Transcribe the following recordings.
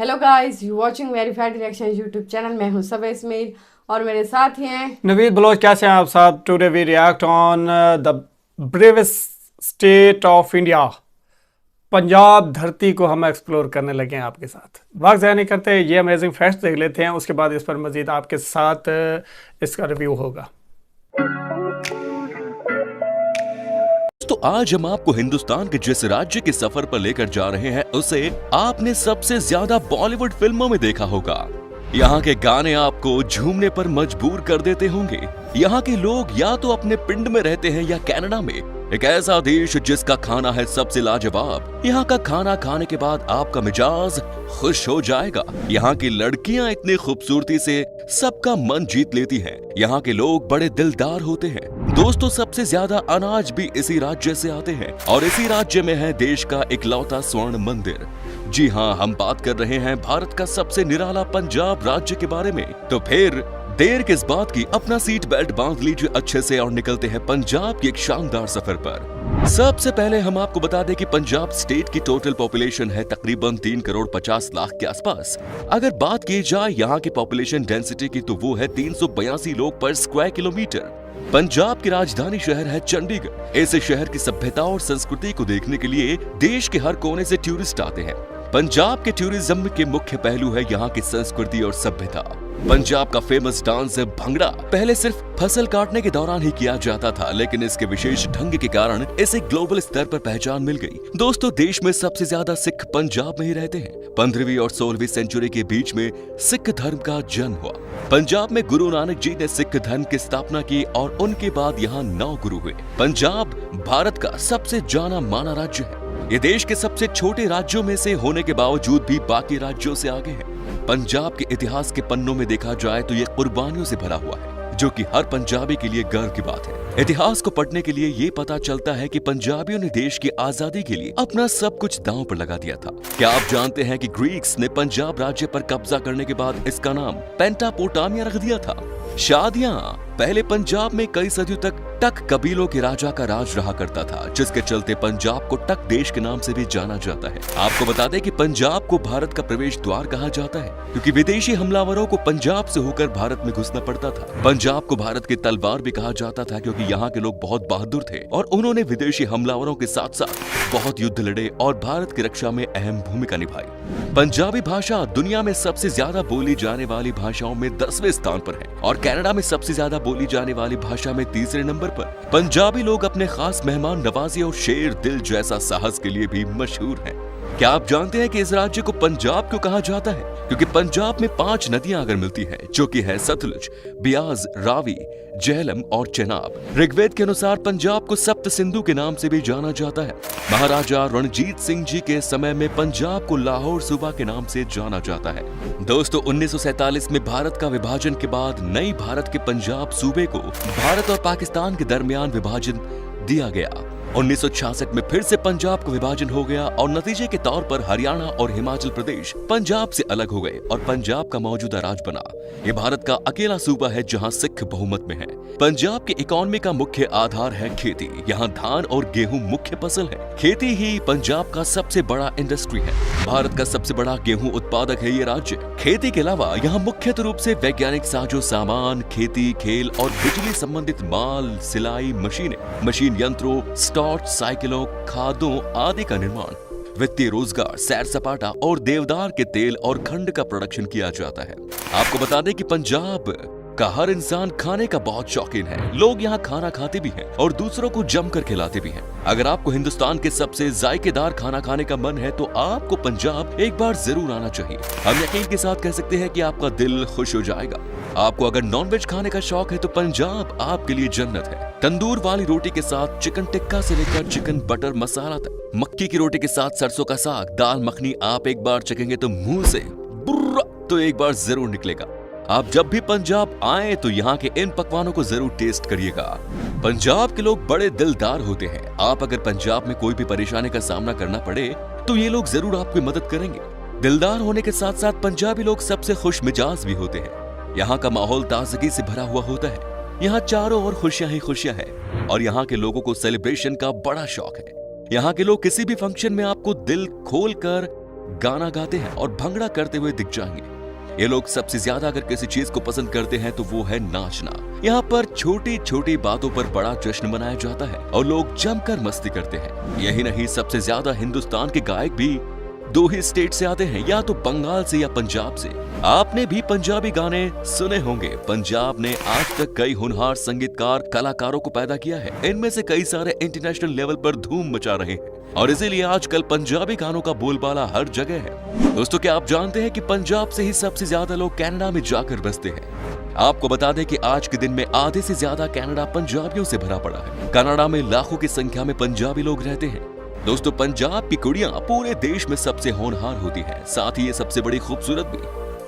Hello guys, you watching verified reaction YouTube channel. मैं हूं सबा इस्माइल और मेरे साथ ही हैं नवीद बलोच। कैसे हैं आप साहब? Today we react on the bravest state of India. Punjab धरती को हम एक्सप्लोर करने लगे हैं आपके साथ। वक्त ज़ाया नहीं करते, ये अमेजिंग फैक्ट्स देख लेते हैं, उसके बाद इस पर मजीद आपके साथ इसका रिव्यू होगा। तो आज हम आपको हिंदुस्तान के जिस राज्य के सफर पर लेकर जा रहे हैं उसे आपने सबसे ज्यादा बॉलीवुड फिल्मों में देखा होगा। यहाँ के गाने आपको झूमने पर मजबूर कर देते होंगे। यहाँ के लोग या तो अपने पिंड में रहते हैं या कनाडा में। एक ऐसा देश जिसका खाना है सबसे लाजवाब। यहाँ का खाना खाने के बाद आपका मिजाज खुश हो जाएगा। यहाँ की लड़कियाँ इतनी खूबसूरती से सबका मन जीत लेती हैं। यहाँ के लोग बड़े दिलदार होते हैं। दोस्तों, सबसे ज्यादा अनाज भी इसी राज्य से आते हैं और इसी राज्य में है देश का इकलौता स्वर्ण मंदिर। जी हाँ, हम बात कर रहे हैं भारत का सबसे निराला पंजाब राज्य के बारे में। तो फिर देर किस बात की, अपना सीट बेल्ट बांध लीजिए अच्छे से और निकलते हैं पंजाब के एक शानदार सफर पर। सबसे पहले हम आपको बता दें कि पंजाब स्टेट की टोटल पॉपुलेशन है तकरीबन 3 करोड़ 50 लाख के आसपास। अगर बात की जाए यहाँ की पॉपुलेशन डेंसिटी की तो वो है 382 लोग पर स्क्वायर किलोमीटर। पंजाब की राजधानी शहर है चंडीगढ़। इस शहर की सभ्यता और संस्कृति को देखने के लिए देश के हर कोने से टूरिस्ट आते हैं। पंजाब के टूरिज्म के मुख्य पहलू है यहाँ की संस्कृति और सभ्यता। पंजाब का फेमस डांस है भंगड़ा। पहले सिर्फ फसल काटने के दौरान ही किया जाता था, लेकिन इसके विशेष ढंग के कारण इसे ग्लोबल स्तर पर पहचान मिल गई। दोस्तों, देश में सबसे ज्यादा सिख पंजाब में ही रहते हैं। 15वीं और 16वीं सेंचुरी के बीच में सिख धर्म का जन्म हुआ। पंजाब में गुरु नानक जी ने सिख धर्म की स्थापना की और उनके बाद यहाँ 9 गुरु हुए। पंजाब भारत का सबसे जाना माना राज्य है। ये देश के सबसे छोटे राज्यों में से होने के बावजूद भी बाकी राज्यों से आगे है। पंजाब के इतिहास के पन्नों में देखा जाए तो ये कुर्बानियों से भरा हुआ है, जो कि हर पंजाबी के लिए गर्व की बात है। इतिहास को पढ़ने के लिए ये पता चलता है कि पंजाबियों ने देश की आजादी के लिए अपना सब कुछ दांव पर लगा दिया था। क्या आप जानते हैं कि ग्रीक्स ने पंजाब राज्य पर कब्जा करने के बाद इसका नाम पेंटापोटामिया रख दिया था। शादियां पहले पंजाब में कई सदियों तक टक कबीलों के राजा का राज रहा करता था, जिसके चलते पंजाब को टक देश के नाम से भी जाना जाता है। आपको बता दें कि पंजाब को भारत का प्रवेश द्वार कहा जाता है, क्योंकि विदेशी हमलावरों को पंजाब से होकर भारत में घुसना पड़ता था। पंजाब को भारत की तलवार भी कहा जाता था, क्योंकि यहाँ के लोग बहुत बहादुर थे और उन्होंने विदेशी हमलावरों के साथ साथ बहुत युद्ध लड़े और भारत की रक्षा में अहम भूमिका निभाई। पंजाबी भाषा दुनिया में सबसे ज्यादा बोली जाने वाली भाषाओं में 10वें स्थान पर है और कनाडा में सबसे ज्यादा बोली जाने वाली भाषा में 3रे नंबर पर। पंजाबी लोग अपने खास मेहमान नवाजी और शेर दिल जैसा साहस के लिए भी मशहूर हैं। क्या आप जानते हैं कि इस राज्य को पंजाब क्यों कहा जाता है? क्योंकि पंजाब में 5 नदियां अगर मिलती हैं, जो कि है सतलुज, बियाज, रावी, झेलम और चेनाब। ऋग्वेद के अनुसार पंजाब को सप्त सिंधु के नाम से भी जाना जाता है। महाराजा रणजीत सिंह जी के समय में पंजाब को लाहौर सूबा के नाम से जाना जाता है। दोस्तों, 1947 में भारत का विभाजन के बाद नई भारत के पंजाब सूबे को भारत और पाकिस्तान के दरमियान विभाजन दिया गया। 1966 में फिर से पंजाब का विभाजन हो गया और नतीजे के तौर पर हरियाणा और हिमाचल प्रदेश पंजाब से अलग हो गए और पंजाब का मौजूदा राज बना। ये भारत का अकेला सूबा है जहां सिख बहुमत में है। पंजाब की इकोनॉमी का मुख्य आधार है खेती। यहाँ धान और गेहूं मुख्य फसल है। खेती ही पंजाब का सबसे बड़ा इंडस्ट्री है। भारत का सबसे बड़ा गेहूं उत्पादक है ये राज्य। खेती के अलावा यहाँ मुख्यतः रूप से वैज्ञानिक साजो सामान, खेती, खेल और बिजली संबंधित माल, सिलाई मशीनें, मशीन यंत्रों, साइकिलों, खादों आदि का निर्माण, वित्तीय रोजगार, सैर सपाटा और देवदार के तेल और खंड का प्रोडक्शन किया जाता है। आपको बता दें कि पंजाब का हर इंसान खाने का बहुत शौकीन है। लोग यहाँ खाना खाते भी हैं और दूसरों को जमकर खिलाते भी हैं। अगर आपको हिंदुस्तान के सबसे जायकेदार खाना खाने का मन है तो आपको पंजाब एक बार जरूर आना चाहिए। हम यकीन के साथ कह सकते हैं कि आपका दिल खुश हो जाएगा। आपको अगर नॉनवेज खाने का शौक है तो पंजाब आपके लिए जन्नत है। तंदूर वाली रोटी के साथ चिकन टिक्का से लेकर चिकन बटर मसाला तक, मक्की की रोटी के साथ सरसों का साग, दाल मखनी आप एक बार चखेंगे तो मुंह से बुर्रा तो एक बार जरूर निकलेगा। आप जब भी पंजाब आए तो यहाँ के इन पकवानों को जरूर टेस्ट करिएगा। पंजाब के लोग बड़े दिलदार होते हैं। आप अगर पंजाब में कोई भी परेशानी का सामना करना पड़े तो ये लोग जरूर आपकी मदद करेंगे। दिलदार होने के साथ साथ पंजाबी लोग सबसे खुश मिजाज भी होते हैं। यहाँ का माहौल ताजगी से भरा हुआ होता है। यहाँ चारों ओर खुशियां ही खुशियां हैं और यहाँ के लोगों को सेलिब्रेशन का बड़ा शौक है। यहाँ के लोग किसी भी फंक्शन में आपको दिल खोल कर गाना गाते हैं और भंगड़ा करते हुए दिख जाएंगे। ये लोग सबसे ज्यादा अगर किसी चीज को पसंद करते हैं तो वो है नाचना। यहाँ पर छोटी छोटी बातों पर बड़ा जश्न मनाया जाता है और लोग जमकर मस्ती करते हैं। यही नहीं, सबसे ज्यादा हिंदुस्तान के गायक भी 2 ही स्टेट से आते हैं, या तो बंगाल से या पंजाब से। आपने भी पंजाबी गाने सुने होंगे। पंजाब ने आज तक कई होनहार संगीतकार कलाकारों को पैदा किया है। इनमें से कई सारे इंटरनेशनल लेवल पर धूम मचा रहे हैं और इसीलिए आजकल पंजाबी गानों का बोलबाला हर जगह है। दोस्तों, क्या आप जानते हैं कि पंजाब से ही सबसे ज्यादा लोग कनाडा में जाकर बसते हैं। आपको बता दें कि आज के दिन में आधे से ज्यादा कनाडा पंजाबियों से भरा पड़ा है। कनाडा में लाखों की संख्या में पंजाबी लोग रहते हैं। दोस्तों, पंजाब की कुड़ियां पूरे देश में सबसे होनहार होती हैं, साथ ही ये सबसे बड़ी खूबसूरत भी।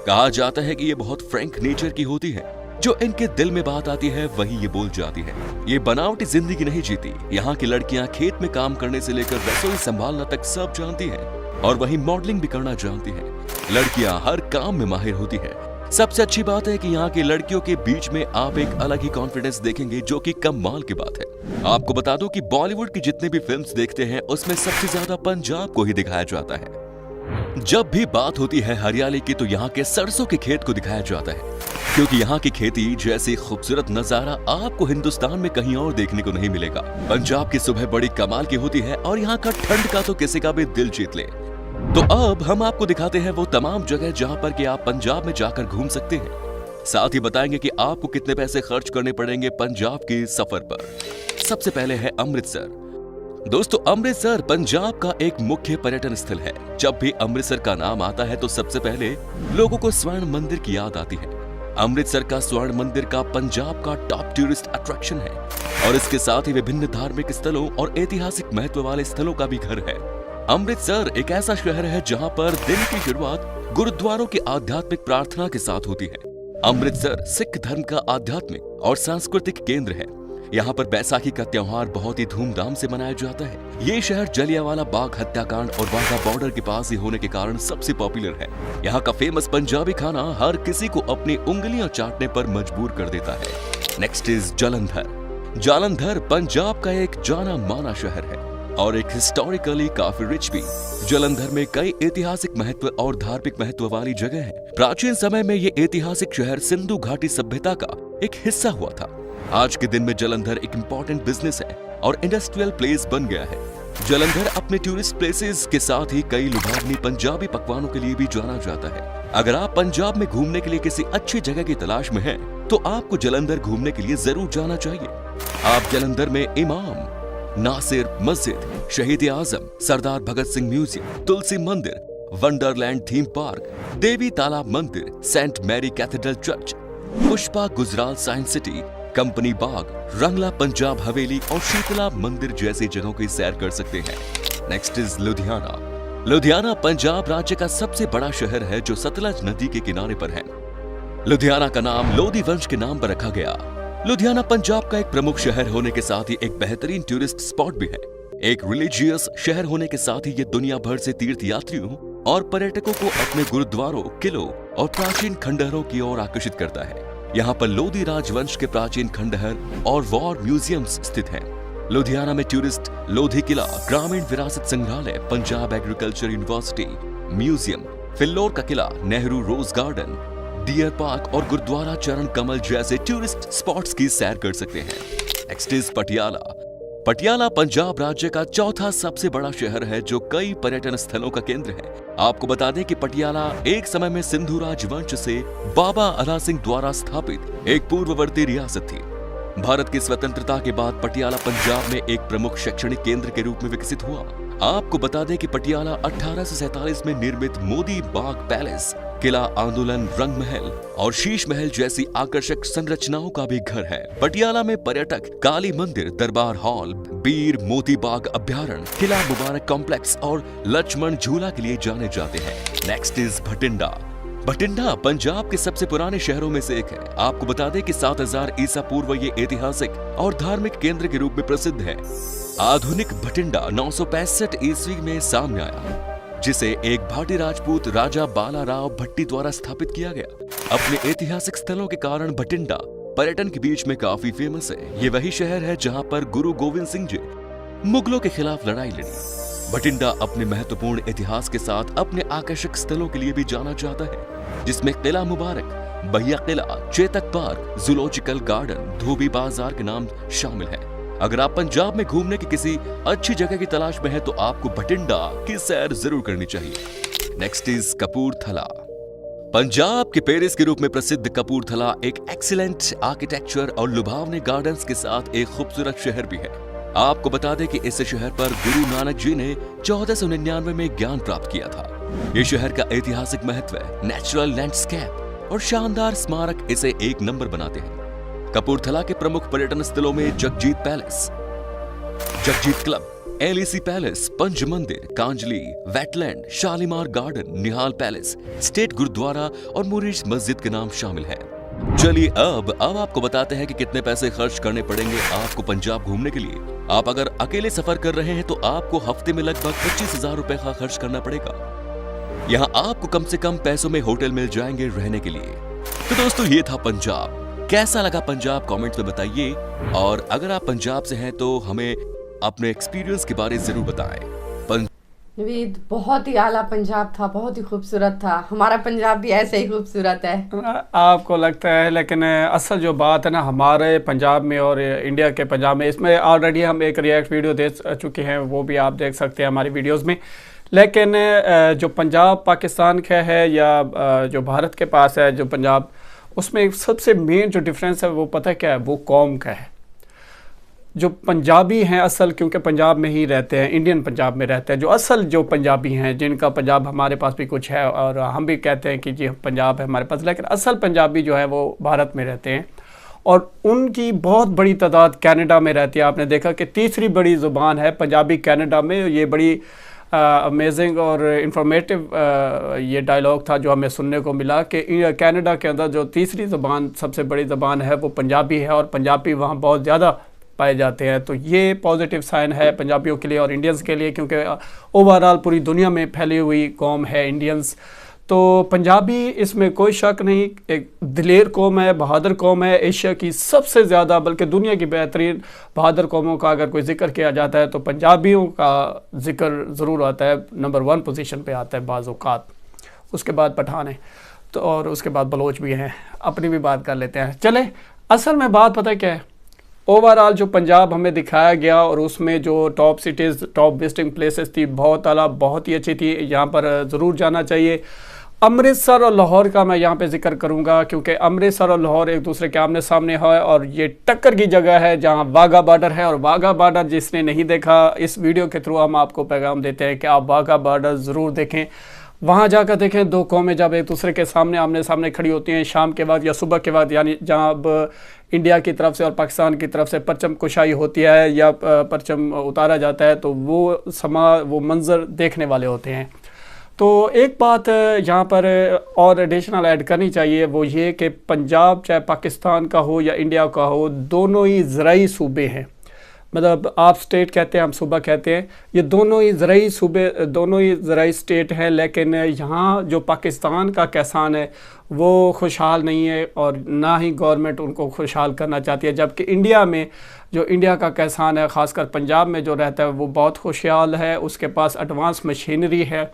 कहा जाता है कि ये बहुत फ्रैंक नेचर की होती है। जो इनके दिल में बात आती है वही ये बोल जाती है। ये बनावटी जिंदगी नहीं जीती। यहाँ की लड़कियां खेत में काम करने से लेकर रसोई संभालना तक सब जानती हैं और वही मॉडलिंग भी करना जानती हैं। लड़कियां हर काम में माहिर होती है। सबसे अच्छी बात है कि यहाँ की लड़कियों के बीच में आप एक अलग ही कॉन्फिडेंस देखेंगे, जो कि कमाल की बात है। आपको बता दूं कि बॉलीवुड की जितने भी फिल्म्स देखते हैं उसमें सबसे ज्यादा पंजाब को ही दिखाया जाता है। जब भी बात होती है हरियाली की तो यहाँ के सरसों के खेत को दिखाया जाता है, क्योंकि यहाँ की खेती जैसी खूबसूरत नजारा आपको हिंदुस्तान में कहीं और देखने को नहीं मिलेगा। पंजाब की सुबह बड़ी कमाल की होती है और यहाँ का ठंड का तो किसी का भी दिल जीत ले। तो अब हम आपको दिखाते हैं वो तमाम जगह जहाँ पर कि आप पंजाब में जाकर घूम सकते हैं। साथ ही बताएंगे कि आपको कितने पैसे खर्च करने पड़ेंगे पंजाब के सफर पर। सबसे पहले है अमृतसर। दोस्तों, अमृतसर पंजाब का एक मुख्य पर्यटन स्थल है। जब भी अमृतसर का नाम आता है तो सबसे पहले लोगों को स्वर्ण मंदिर की याद आती है। अमृतसर का स्वर्ण मंदिर का पंजाब का टॉप टूरिस्ट अट्रैक्शन है और इसके साथ ही विभिन्न धार्मिक स्थलों और ऐतिहासिक महत्व वाले स्थलों का भी घर है। अमृतसर एक ऐसा शहर है जहां पर दिन की शुरुआत गुरुद्वारों की आध्यात्मिक प्रार्थना के साथ होती है। अमृतसर सिख धर्म का आध्यात्मिक और सांस्कृतिक केंद्र है। यहाँ पर बैसाखी का त्योहार बहुत ही धूमधाम से मनाया जाता है। ये शहर जलियांवाला बाग हत्याकांड और वाघा बॉर्डर के पास ही होने के कारण सबसे पॉपुलर है। यहाँ का फेमस पंजाबी खाना हर किसी को अपनी उंगलियां चाटने पर मजबूर कर देता है। Next is Jalandhar. जालंधर पंजाब का एक जाना माना शहर है और एक हिस्टोरिकली काफी रिच भी। जालंधर में कई ऐतिहासिक महत्व और धार्मिक महत्व वाली जगह है। प्राचीन समय में ये ऐतिहासिक शहर सिंधु घाटी सभ्यता का एक हिस्सा हुआ था। आज के दिन में जालंधर एक इम्पोर्टेंट बिजनेस है और इंडस्ट्रियल प्लेस बन गया है। जालंधर अपने टूरिस्ट प्लेसेस के साथ ही कई लुभावनी पंजाबी पकवानों के लिए भी जाना जाता है। अगर आप पंजाब में घूमने के लिए किसी अच्छी जगह की तलाश में हैं, तो आपको जालंधर घूमने के लिए जरूर जाना चाहिए। आप जालंधर में इमाम नासिर मस्जिद, शहीद आजम, सरदार भगत सिंह म्यूजियम, तुलसी मंदिर, Wonderland theme park, Devi Talab Mandir, saint Mary cathedral church, Pushpa Gujral science city, company Bagh, Rangla Punjab Haveli और शीतला मंदिर जैसी जगहों की सैर कर सकते हैं। Next is Ludhiana. लुधियाना पंजाब राज्य का सबसे बड़ा शहर है जो सतलज नदी के किनारे पर है। लुधियाना का नाम लोधी वंश के नाम पर रखा गया। लुधियाना पंजाब का एक प्रमुख शहर होने के साथ ही एक बेहतरीन टूरिस्ट स्पॉट भी है। एक रिलीजियस शहर होने के साथ ही ये दुनिया भर से तीर्थ यात्रियों और पर्यटकों को अपने गुरुद्वारों, किलों और प्राचीन खंडहरों की ओर आकर्षित करता है। यहाँ पर लोधी राजवंश के प्राचीन खंडहर और वॉर म्यूजियम्स स्थित हैं। लुधियाना में टूरिस्ट लोधी किला, ग्रामीण विरासत संग्रहालय, Punjab agriculture university museum, Phillaur का किला, Nehru rose garden, deer park और गुरुद्वारा चरण कमल जैसे टूरिस्ट स्पॉट्स की सैर कर सकते हैं। Next is Patiala. पटियाला पंजाब राज्य का चौथा सबसे बड़ा शहर है जो कई पर्यटन स्थलों का केंद्र है। आपको बता दें कि पटियाला एक समय में सिंधु राजवंश से बाबा अला सिंह द्वारा स्थापित एक पूर्ववर्ती रियासत थी। भारत की स्वतंत्रता के बाद पटियाला पंजाब में एक प्रमुख शैक्षणिक केंद्र के रूप में विकसित हुआ। आपको बता दें कि पटियाला 1847 में निर्मित मोदी बाग पैलेस, किला आंदोलन, रंग महल और शीश महल जैसी आकर्षक संरचनाओं का भी घर है। पटियाला में पर्यटक काली मंदिर, दरबार हॉल, बीर मोती बाग अभ्यारण्य, किला मुबारक कॉम्प्लेक्स और लक्ष्मण झूला के लिए जाने जाते हैं। Next is Bathinda. भटिंडा पंजाब के सबसे पुराने शहरों में से एक है। आपको बता दें कि 7000 ईसा पूर्व ये ऐतिहासिक और धार्मिक केंद्र के रूप में प्रसिद्ध है। आधुनिक भटिंडा 965 ईस्वी में सामने आया, जिसे एक भाटी राजपूत राजा बाला राव भट्टी द्वारा स्थापित किया गया। अपने ऐतिहासिक स्थलों के कारण भटिंडा पर्यटन के बीच में काफी फेमस है। ये वही शहर है जहां पर गुरु गोविंद सिंह जी मुगलों के खिलाफ लड़ाई लड़ी। बठिंडा अपने महत्वपूर्ण इतिहास के साथ अपने आकर्षक स्थलों के लिए भी जाना जाता है, जिसमें किला मुबारक, बहिया किला, चेतक पार्क, जूलॉजिकल गार्डन, धोबी बाजार के नाम शामिल हैं। अगर आप पंजाब में घूमने की किसी अच्छी जगह की तलाश में हैं तो आपको बठिंडा की सैर जरूर करनी चाहिए। Next is Kapurthala. पंजाब के पेरिस के रूप में प्रसिद्ध कपूरथला एक एक्सीलेंट आर्किटेक्चर और लुभावने गार्डन्स के साथ एक खूबसूरत शहर भी है। आपको बता दें कि इस शहर पर गुरु नानक जी ने 1499 में ज्ञान प्राप्त किया था। ये शहर का ऐतिहासिक महत्व, नेचुरल लैंडस्केप और शानदार स्मारक इसे एक नंबर बनाते हैं। कपूरथला के प्रमुख पर्यटन स्थलों में Jagjit palace, Jagjit club, LEC palace, Panch Mandir, Kanjli, wetland, Shalimar garden, Nihal palace, state Gurudwara और मुरीज मस्जिद के नाम शामिल है। चलिए अब आपको बताते हैं कि कितने पैसे खर्च करने पड़ेंगे आपको पंजाब घूमने के लिए। आप अगर अकेले सफर कर रहे हैं तो आपको हफ्ते में लगभग 25,000 रुपए का खर्च करना पड़ेगा। यहाँ आपको कम से कम पैसों में होटल मिल जाएंगे रहने के लिए। तो दोस्तों ये था पंजाब। कैसा लगा पंजाब कमेंट्स में बताइए, और अगर आप पंजाब से हैं तो हमें अपने एक्सपीरियंस के बारे में जरूर बताएं। नवीद, बहुत ही आला पंजाब था, बहुत ही खूबसूरत था। हमारा पंजाब भी ऐसे ही खूबसूरत है। आपको लगता है, लेकिन असल जो बात है ना हमारे पंजाब में और इंडिया के पंजाब में, इसमें ऑलरेडी हम एक रिएक्ट वीडियो दे चुके हैं, वो भी आप देख सकते हैं हमारी वीडियोस में। लेकिन जो पंजाब पाकिस्तान का है या जो भारत के पास है जो पंजाब, उसमें सबसे मेन जो डिफरेंस है वो पता क्या है, वो कौम का है। जो पंजाबी हैं असल, क्योंकि पंजाब में ही रहते हैं, इंडियन पंजाब में रहते हैं, जो असल जो पंजाबी हैं जिनका पंजाब हमारे पास भी कुछ है और हम भी कहते हैं कि जी पंजाब है हमारे पास, लेकिन असल पंजाबी जो है वो भारत में रहते हैं और उनकी बहुत बड़ी तादाद कनाडा में रहती है। आपने देखा कि तीसरी बड़ी ज़ुबान है पंजाबी कनाडा में। ये बड़ी अमेजिंग और इंफॉर्मेटिव ये डायलॉग था जो हमें सुनने को मिला कि कनाडा के अंदर जो तीसरी ज़बान सबसे बड़ी ज़बान है वो पंजाबी है और पंजाबी वहाँ बहुत ज़्यादा पाए जाते हैं। तो ये पॉजिटिव साइन है पंजाबियों के लिए और इंडियंस के लिए, क्योंकि ओवरऑल पूरी दुनिया में फैली हुई कौम है इंडियंस। तो पंजाबी इसमें कोई शक नहीं, एक दिलेर कौम है, बहादुर कौम है, एशिया की सबसे ज़्यादा बल्कि दुनिया की बेहतरीन बहादुर कौमों का अगर कोई जिक्र किया जाता है तो पंजाबियों का जिक्र ज़रूर आता है, नंबर 1 पोजीशन पे आता है बाज़ औक़ात। उसके बाद पठान है तो, और उसके बाद बलोच भी हैं। अपनी भी बात कर लेते हैं। चले, असल में बात पता है क्या है, ओवरऑल जो पंजाब हमें दिखाया गया और उसमें जो top cities, top visiting places थी, बहुत आला, बहुत ही अच्छी थी। यहाँ पर ज़रूर जाना चाहिए। अमृतसर और लाहौर का मैं यहाँ पे जिक्र करूँगा क्योंकि अमृतसर और लाहौर एक दूसरे के आमने सामने है और ये टक्कर की जगह है जहाँ वाघा बॉर्डर है। और वाघा बॉर्डर जिसने नहीं देखा, इस वीडियो के थ्रू हम आपको पैगाम देते हैं कि आप वाघा बॉर्डर ज़रूर देखें। वहाँ जाकर देखें दो कौमें जब एक दूसरे के सामने आमने सामने खड़ी होती हैं शाम के बाद या सुबह के बाद, यानी जहाँ अब इंडिया की तरफ से और पाकिस्तान की तरफ से परचम कुशाई होती है या परचम उतारा जाता है, तो वो मंज़र देखने वाले होते हैं। तो एक बात यहाँ पर और एडिशनल ऐड करनी चाहिए, वो ये कि पंजाब चाहे पाकिस्तान का हो या इंडिया का हो, दोनों ही ज़राई सूबे हैं। मतलब आप स्टेट कहते हैं, हम सूबा कहते हैं, ये दोनों ही ज़राई सूबे, दोनों ही ज़राई स्टेट हैं। लेकिन यहाँ जो पाकिस्तान का किसान है वो खुशहाल नहीं है और ना ही गवर्नमेंट उनको खुशहाल करना चाहती है, जबकि इंडिया में जो इंडिया का किसान है, ख़ासकर पंजाब में जो रहता है, वो बहुत खुशहाल है। उसके पास एडवांस मशीनरी है,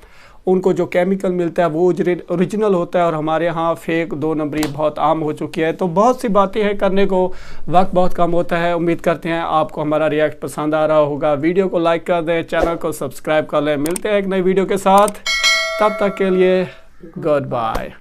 उनको जो केमिकल मिलता है वो ओरिजिनल होता है और हमारे यहाँ फेक 2 नंबरी बहुत आम हो चुकी है। तो बहुत सी बातें हैं करने को, वक्त बहुत कम होता है। उम्मीद करते हैं आपको हमारा रिएक्ट पसंद आ रहा होगा। वीडियो को लाइक कर दें, चैनल को सब्सक्राइब कर लें। मिलते हैं एक नई वीडियो के साथ, तब तक के लिए गुड बाय।